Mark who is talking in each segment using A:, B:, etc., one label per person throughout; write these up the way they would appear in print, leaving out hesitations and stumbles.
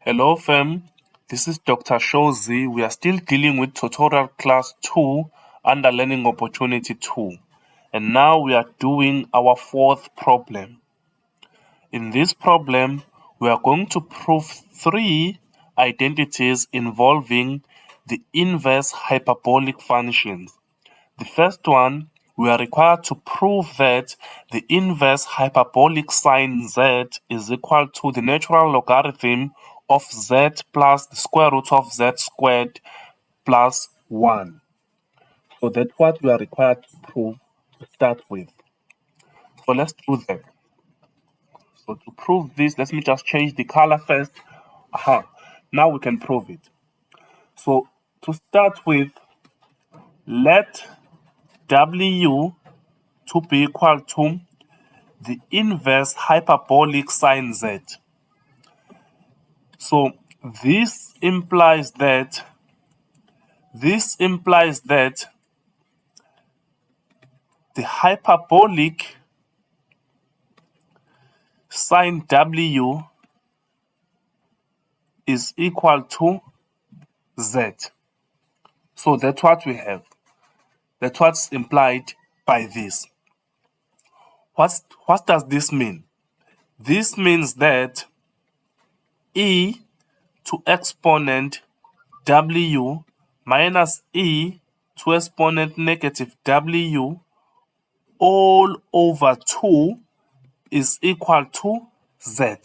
A: Hello fam, this is Dr. Shozi. We are still dealing with tutorial class 2 under learning opportunity 2. And now we are doing our fourth problem. In this problem, we are going to prove three identities involving the inverse hyperbolic functions. The first one, we are required to prove that the inverse hyperbolic sine z is equal to the natural logarithm of z plus the square root of z squared plus 1. So that's what we are required to prove to start with. So let's do that. So to prove this, let me just change the color first. Now we can prove it. So to start with, let W to be equal to the inverse hyperbolic sine z. So this implies that the hyperbolic sine W is equal to z. So that's what we have. That's what's implied by this. What does this mean? This means that e to exponent W minus e to exponent negative W all over 2 is equal to z.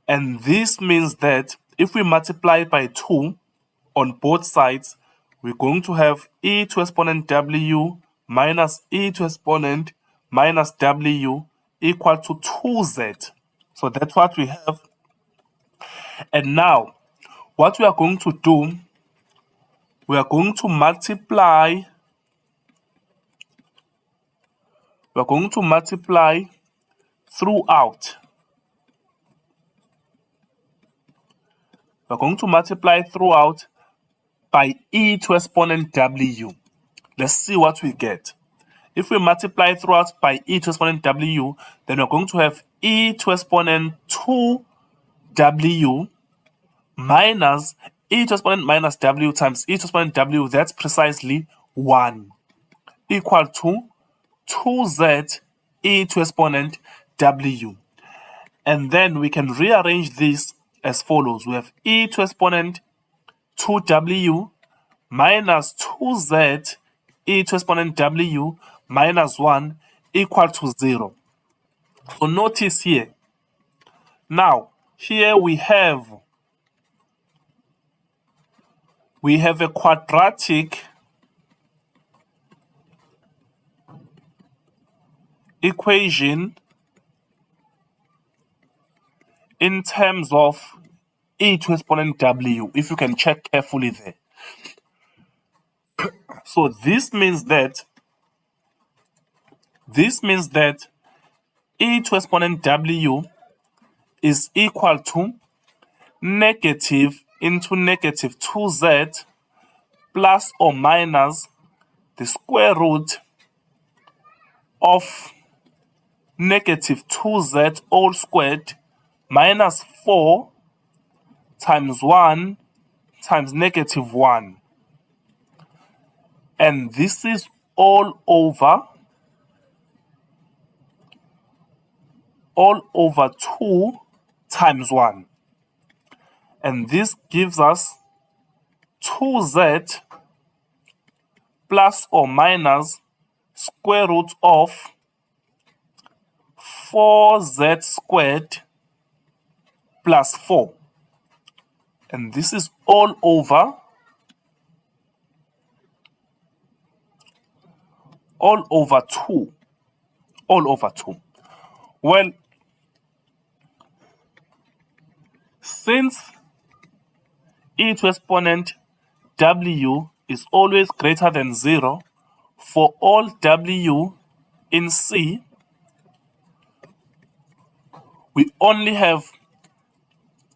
A: And this means that if we multiply by 2 on both sides, we're going to have e to exponent W minus e to exponent minus W equal to 2z. So that's what we have. And now, what we are going to do, we are going to multiply throughout. We're going to multiply throughout by e to exponent W. Let's see what we get. If we multiply throughout by e to exponent W, then we're going to have e to exponent 2W minus e to exponent minus W times e to exponent W, that's precisely 1, equal to 2z e to exponent W. And then we can rearrange this as follows. We have e to exponent 2W minus 2z e to exponent W minus 1 equal to 0. So notice here. Now, here we have a quadratic equation in terms of e to exponent W, if you can check carefully there. So this means that e to exponent W is equal to negative into negative 2z plus or minus the square root of negative 2z all squared minus 4 times 1 times negative 1. And this is all over 2 times 1. And this gives us 2z plus or minus square root of 4z squared plus 4. And this is all over 2. Well, since e to exponent W is always greater than 0 for all W in C, we only have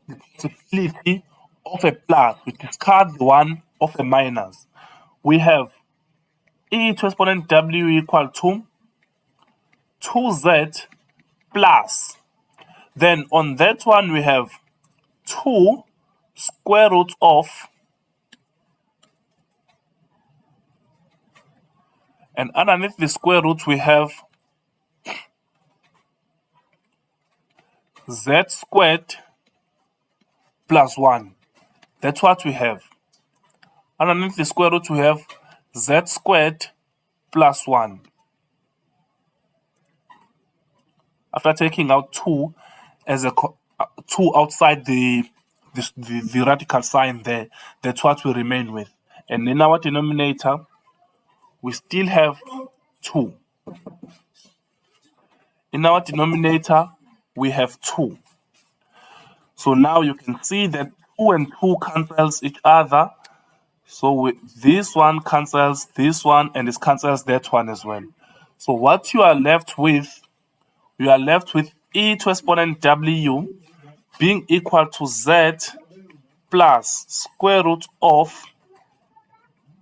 A: the possibility of a plus. We discard the one of a minus. We have e to exponent W equal to 2z plus. Then on that one we have 2 square root of, and underneath the square root we have z squared plus 1. That's what we have. Underneath the square root we have z squared plus 1. After taking out 2 as a 2 outside the radical sign there, that's what we remain with. And in our denominator, we still have 2. In our denominator, we have 2. So now you can see that 2 and 2 cancels each other. So this one cancels this one, and it cancels that one as well. So what you are left with, e to exponent w being equal to z plus square root of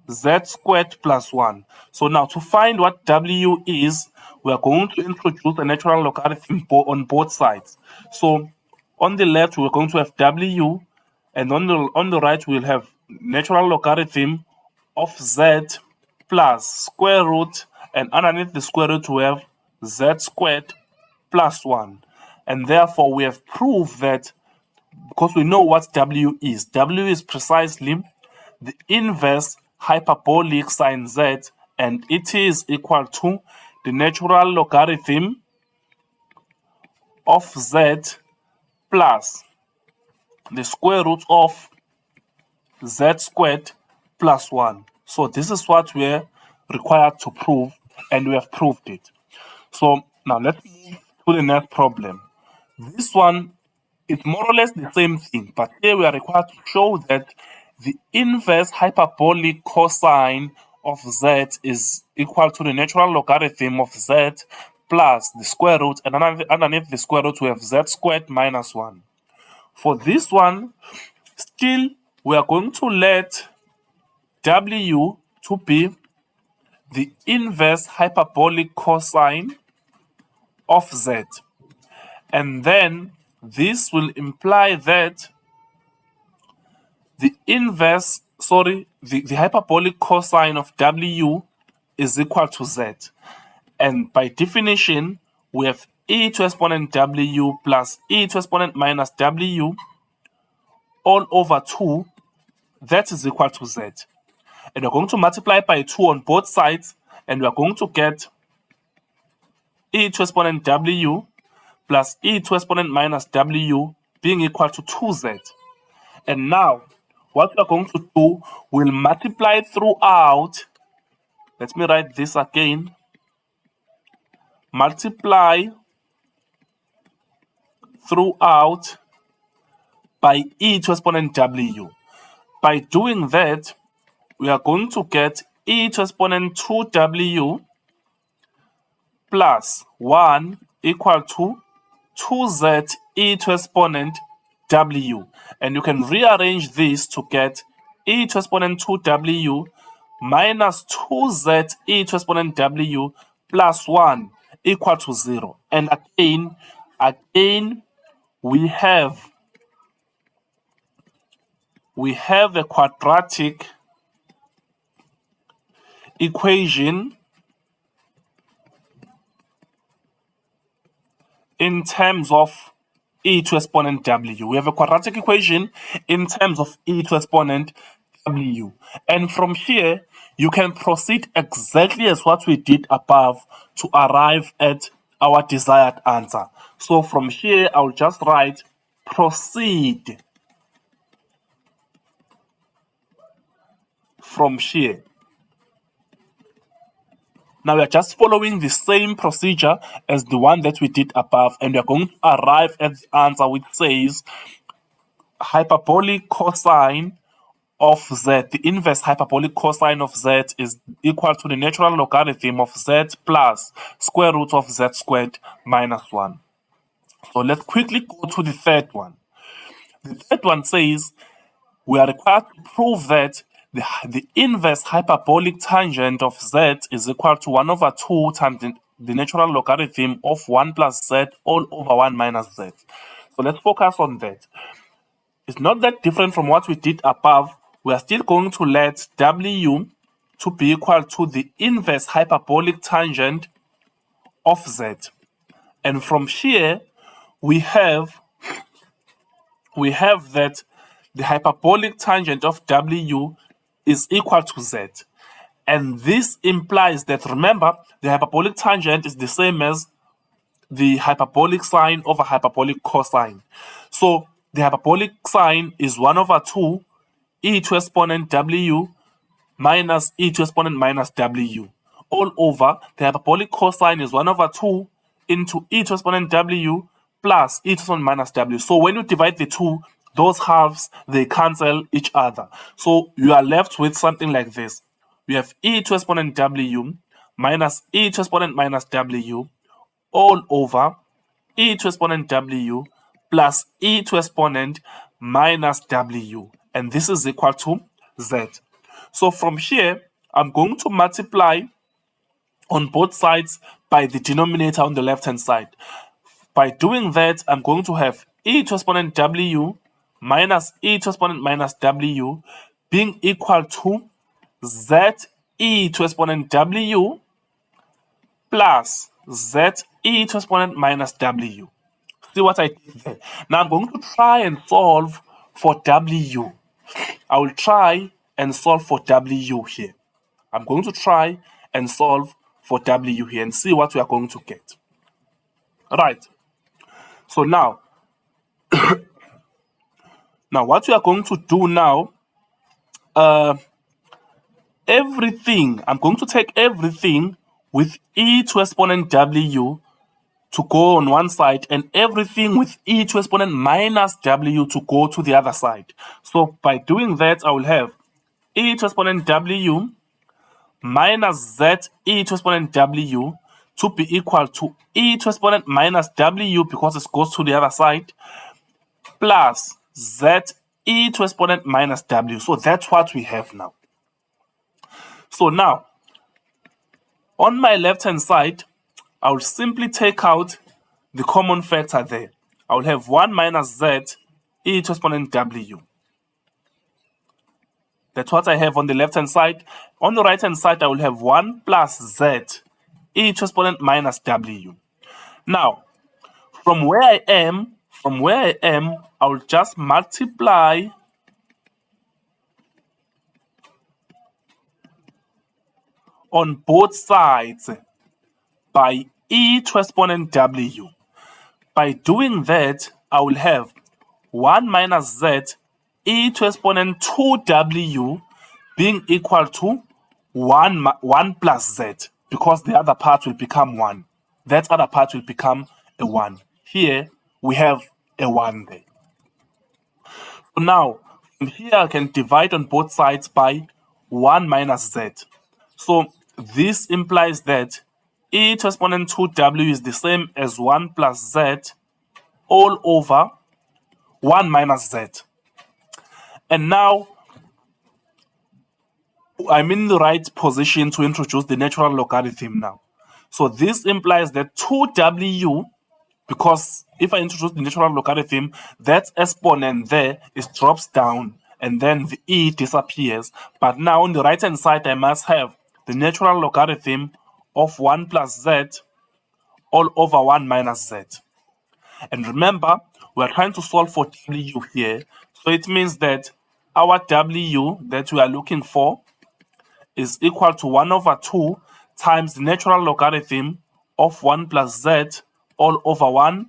A: z squared plus 1. So now to find what w is, we are going to introduce a natural logarithm on both sides. So on the left, we're going to have w, and on the right, we'll have natural logarithm of z plus square root, and underneath the square root, we have z squared plus 1. And therefore, we have proved that, because we know what w is. W is precisely the inverse hyperbolic sine z, and it is equal to the natural logarithm of z plus the square root of z squared plus 1. So this is what we're required to prove, and we have proved it. So now let's move to the next problem. This one is more or less the same thing, but here we are required to show that the inverse hyperbolic cosine of z is equal to the natural logarithm of z plus the square root, and underneath the square root we have z squared minus 1. For this one, still we are going to let w to be the inverse hyperbolic cosine of z, and then this will imply that the hyperbolic cosine of w is equal to z. And by definition, we have e to exponent w plus e to exponent minus w all over 2. That is equal to z. And we're going to multiply by 2 on both sides, and we're going to get e to exponent w plus e to exponent minus w being equal to 2z. And now, what we're going to do, we'll multiply throughout. Let me write this again. Multiply throughout by e to exponent w. By doing that, we are going to get e to exponent 2w plus 1 equal to 2z e to exponent w. And you can rearrange this to get e to exponent 2w minus 2z e to exponent w plus 1 equal to 0. And again, we have a quadratic equation in terms of e to exponent w. We have a quadratic equation in terms of e to exponent w. And from here, you can proceed exactly as what we did above to arrive at our desired answer. So from here, I'll just write proceed from here. Now we are just following the same procedure as the one that we did above, and we are going to arrive at the answer which says hyperbolic cosine of z, the inverse hyperbolic cosine of z is equal to the natural logarithm of z plus square root of z squared minus 1. So let's quickly go to the third one. The third one says we are required to prove that the inverse hyperbolic tangent of z is equal to 1 over 2 times the natural logarithm of 1 plus z all over 1 minus z. So let's focus on that. It's not that different from what we did above. We are still going to let W to be equal to the inverse hyperbolic tangent of Z. And from here, we have that the hyperbolic tangent of W is equal to Z. And this implies that, remember, the hyperbolic tangent is the same as the hyperbolic sine over hyperbolic cosine. So the hyperbolic sine is 1 over 2 e to exponent W minus e to exponent minus W, all over the hyperbolic cosine is 1 over 2 into e to exponent W plus e to exponent minus W. So when you divide the two, those halves, they cancel each other. So you are left with something like this. We have e to exponent W minus e to exponent minus W all over e to exponent W plus e to exponent minus W. And this is equal to Z. So from here, I'm going to multiply on both sides by the denominator on the left-hand side. By doing that, I'm going to have e to exponent W minus e to exponent minus W being equal to Z e to exponent W plus Z e to exponent minus W. See what I did there? Now I'm going to try and solve for W. I will try and solve for W here. I'm going to try and solve for W here and see what we are going to get. Right. So now, what we are going to do now, everything, I'm going to take everything with e to exponent W to go on one side and everything with e to exponent minus W to go to the other side. So by doing that, I will have e to exponent W minus Z e to exponent W to be equal to e to exponent minus W because it goes to the other side plus Z e to exponent minus W. So that's what we have now. So now, on my left-hand side, I will simply take out the common factor there. I will have 1 minus Z e to exponent W. That's what I have on the left-hand side. On the right-hand side, I will have 1 plus Z e to exponent minus W. Now, from where I am, I will just multiply on both sides by e to exponent W. By doing that, I will have 1 minus Z e to exponent 2W being equal to 1 plus Z, because the other part will become 1. That other part will become a 1. Here, we have a 1 there. So now, from here, I can divide on both sides by 1 minus Z. So this implies that e to exponent 2W is the same as 1 plus Z all over 1 minus Z. And now, I'm in the right position to introduce the natural logarithm now. So this implies that 2W, because if I introduce the natural logarithm, that exponent there drops down and then the e disappears. But now on the right hand side, I must have the natural logarithm of 1 plus Z all over 1 minus Z. And remember, we're trying to solve for W here. So it means that our W that we are looking for is equal to 1 over 2 times the natural logarithm of 1 plus Z all over 1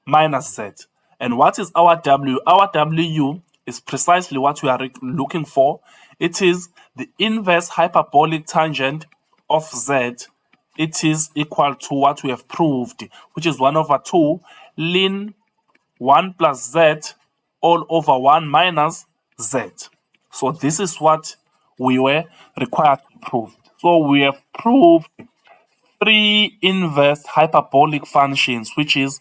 A: minus Z. And what is our W? Our W is precisely what we are looking for. It is the inverse hyperbolic tangent of Z. It is equal to what we have proved, which is 1 over 2 ln 1 plus Z all over 1 minus Z. So this is what we were required to prove. So we have proved 3 inverse hyperbolic functions, which is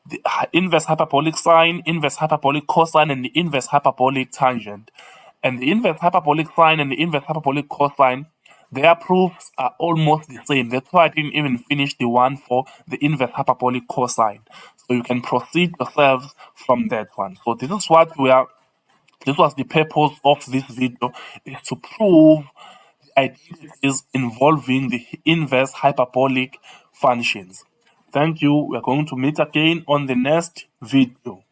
A: the inverse hyperbolic sine, inverse hyperbolic cosine, and the inverse hyperbolic tangent. And the inverse hyperbolic sine and the inverse hyperbolic cosine, their proofs are almost the same. That's why I didn't even finish the one for the inverse hyperbolic cosine. So you can proceed yourselves from that one. So this is what we are This was the purpose of this video, is to prove identities involving the inverse hyperbolic functions. Thank you. We are going to meet again on the next video.